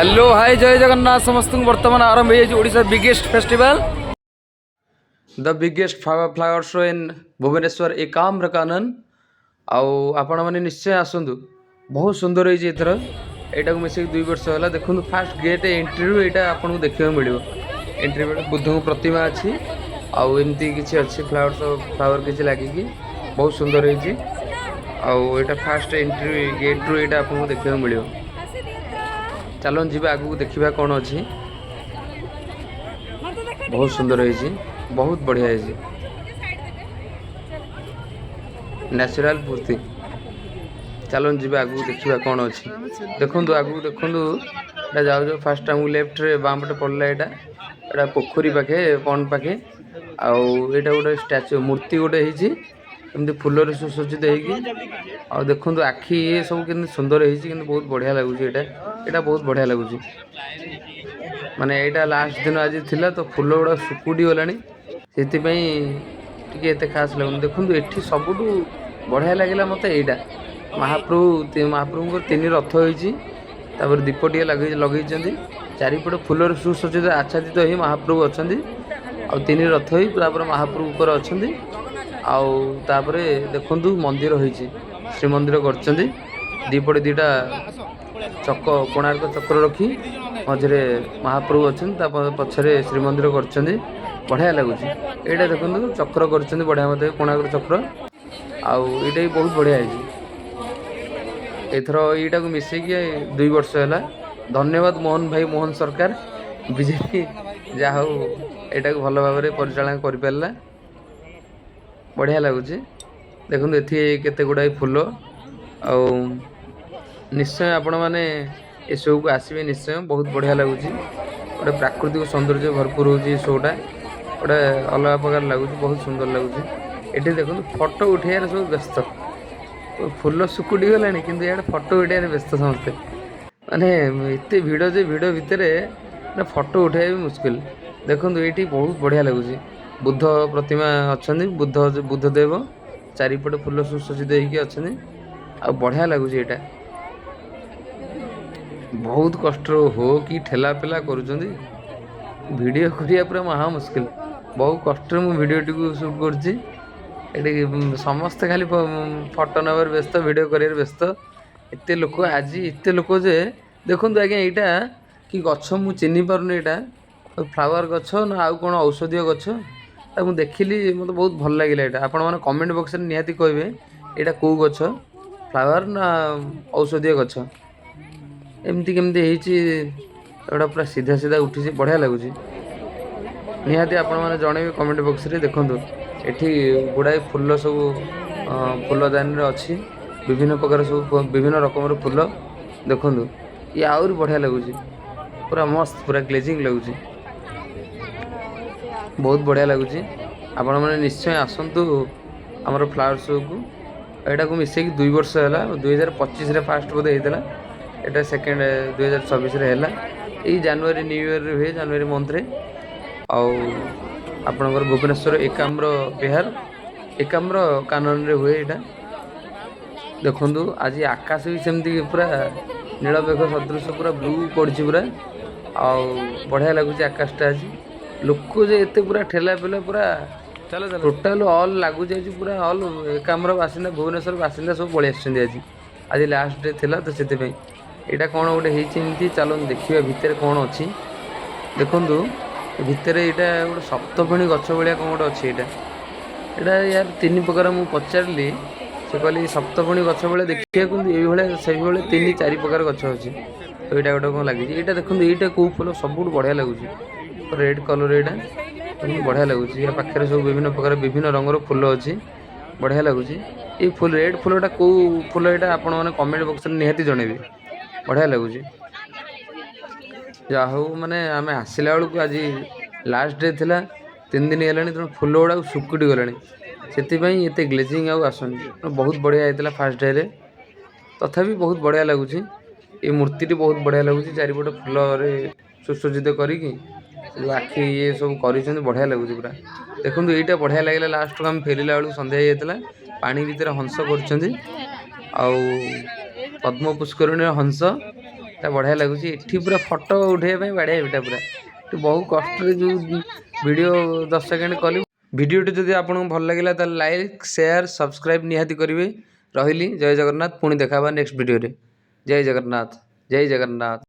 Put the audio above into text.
Hello hi जय जगन्नाथ समस्त बर्तमान आरंभ Odisha biggest festival the biggest flower show in Bhubaneswar Ekamra Kanan आपण मैंने निश्चय आसतु बहुत सुंदर होती एथर यहाँ मिसिक 2 वर्ष है देखो फास्ट गेट एंट्री यहाँ आपको देखा मिल एंट्री बेले बुद्ध प्रतिमा अच्छी आमती किसी अच्छी फ्लावर शो फ्लावर किसी लगिकी बहुत सुंदर होती आटा फास्ट एंट्री गेट रू यहाँ आपको देखा मिल चलो जी आगू देखा कौन अच्छी बहुत सुंदर है बहुत बढ़िया है नेचुरल मूर्ति चलो जी आगू देखा कौन अच्छी देखूँ आगू देखूँ जाऊ फास्ट आमको लेफ्ट रे बाम पटे पड़ला यहाँ पोखरी पाखे पॉन्ड पाखे आईटा गोटे स्टाच्यू मूर्ति गोटे एमती फूल सुसज्जित हो देखो आखि ये सब कि सुंदर है बहुत बढ़िया लगुच यहाँ बहुत बढ़िया लगुच माने यहाँ लास्ट दिन आज थिला तो फूल गुड़ा सुकुटी गला से खास लगुन देखो ये सबुठ बढ़िया लगे मत यहाँ महाप्रभु 3 रथ हो दीपटे लगे चारिपट फूल सुसज्जित आच्छादित हो महाप्रभु अच्छा 3 रथ हो महाप्रभु अच्छा आउे देखु मंदिर होती श्रीमंदिर कर दीपटे 2टा चक कोणार्क चक्र रखी मझे महाप्रभु अच्छा पछरे श्रीमंदिर कर बढ़िया लगुच यहाँ देखो चक्र कर बढ़िया मत कोणार्क चक्र आईटा भी बहुत बढ़िया है एथर यटा को मिसेकी 2 वर्ष है धन्यवाद मोहन भाई मोहन सरकार बीजेपी जहाँ यहाँ को भल भाव परिचालन कर पारा बढ़िया लगुच देखो ये गुड़ाई फूल आ निश्चय आपण मैंने ये शो को आसवे निश्चय बहुत बढ़िया लगुच गोटे प्राकृतिक सौंदर्य भरपूर हो शोटा गोटे अलग प्रकार लगुच बहुत सुंदर लगुच ये देखो फोटो उठाइबार सब व्यस्त फूल सुकुटी गला कि फोटो उठाइबार व्यस्त समस्ते माने एत भिड़ जे भिड़ भितर फोटो उठाइबा भी मुस्किल देखो ये बहुत बढ़िया लगुच बुद्ध प्रतिमा अच्छा बुद्धदेव चारिपट फूल सुसज्जित अच्छा बढ़िया लगुच यहाँ बहुत कष्ट हो कि ठेला पेला करुँच करिया पूरा महा मुस्किल बहुत कष्ट भिडियोटी को शूट कर समस्ते खाली फोटो नबार व्यस्त भिडियो कर व्यस्त एत लोक आज एत लोक जे देखो आज्ञा यहाँ कि गछ मु चिन्ह पारुनी यहाँ फ्लावर गछ ना आउ कौन औषधीय गछ मुझे देखिली मत बहुत भल लगे यहाँ आपण मैंने कमेंट बॉक्स में निहाती कहे यहाँ कौ गछ फ्लावर ना औषधीय गछ एमती केमती होटा पूरा सीधा सीधा उठी बढ़िया लगुच निहाती आपण मैंने जनइबे कमेंट बॉक्स में देखूँ ये गुड़ाए फूल सब फूलदानी अच्छी विभिन्न प्रकार सब विभिन्न रकम फूल देखूँ ये आउरी बढ़िया लगुच पूरा मस्त पूरा ग्लेजिंग लगुच बहुत बढ़िया लगुच आपण मैंने निश्चय आसतु आमर फ्लावर शो को यहाँ को मिसेक 2 वर्ष है 2025 फास्ट बोधे होता यहाँ सेकेंड 2024 है यही जनवरी न्यू ईयर हुए जनवरी मंथ रे आपणकर भुवनेश्वर एकाम्र विहार एकाम्र कानन रे हुए यहाँ देखु आज आकाश भी सेमती पूरा नीलमेघ सदृश पूरा ब्लू पड़ी पूरा बढ़िया लगुच आकाशटा आज लोक जे एते पूरा ठेला पेला पूरा टोटाल ऑल लागू जाए पूरा ऑल एकाम्र बासिंदा भुवनेश्वर बासिंदा सब पलि आज आज लास्ट डे थिला तो से यहाँ कौन गोटे होती चलो देखा भितर कौन अच्छी देखु भितर यहाँ गोटे सप्तफणी गछ भाया कौन गोटे अच्छी यहाँ यार 3 प्रकार मुझे पचारि से कहली सप्तफणी गछ भाया देखा ये से 3-4 प्रकार गछ अच्छी तो यहाँ गोटे कौन लगी यहाँ देखो यहाँ कौ फूल सब बढ़िया लगुच रेड कलर यहाँ बढ़िया लगुच या पाखे सब विभिन्न प्रकार विभिन्न रंगर फूल अच्छी बढ़िया लगुच ये फूल रेड फूलटा कौ फूल यहाँ आपण मैंने कमेंट बॉक्स में निहाती जनइबे बढ़िया लगुच जा हो माने आम आसला बेलू आज लास्ट डे थिला 3 दिन है तेणु फूल गुड़ा सुकुटी गला से ग्लेजिंग आसन बहुत बढ़िया होता फास्ट डे रे तथापि बहुत बढ़िया लगुच ये मूर्ति बहुत बढ़िया लगुच चारिपट फूल सुसज्जित करी आखि ये सब कर बढ़िया लगुच पूरा देखो यहाँ बढ़िया लगे लास्ट को आम फेरला बेलू सन्ध्या होता पानी भितर हंस कर पद्म पुष्करणी हंस এটা ବଢ଼ିଆ ଲାଗୁଛି। ଏଠି ପୁରା ଫଟୋ ଉଠାଇବା ପାଇଁ ବାଡ଼ିଆ ପିଟା ପୁରା ଏଠି ବହୁ କଷ୍ଟରେ ଯେଉଁ ଭିଡ଼ିଓ 10 ସେକେଣ୍ଡ କଲି। ଭିଡ଼ିଓଟି ଯଦି ଆପଣଙ୍କୁ ଭଲ ଲାଗିଲା ତାହେଲେ ଲାଇକ୍ ସେୟାର ସବସ୍କ୍ରାଇବ୍ ନିହାତି କରିବେ। ରହିଲି, ଜୟ ଜଗନ୍ନାଥ। ପୁଣି ଦେଖା ହେବା ନେକ୍ସଟ ଭିଡ଼ିଓରେ। ଜୟ ଜଗନ୍ନାଥ, ଜୟ ଜଗନ୍ନାଥ।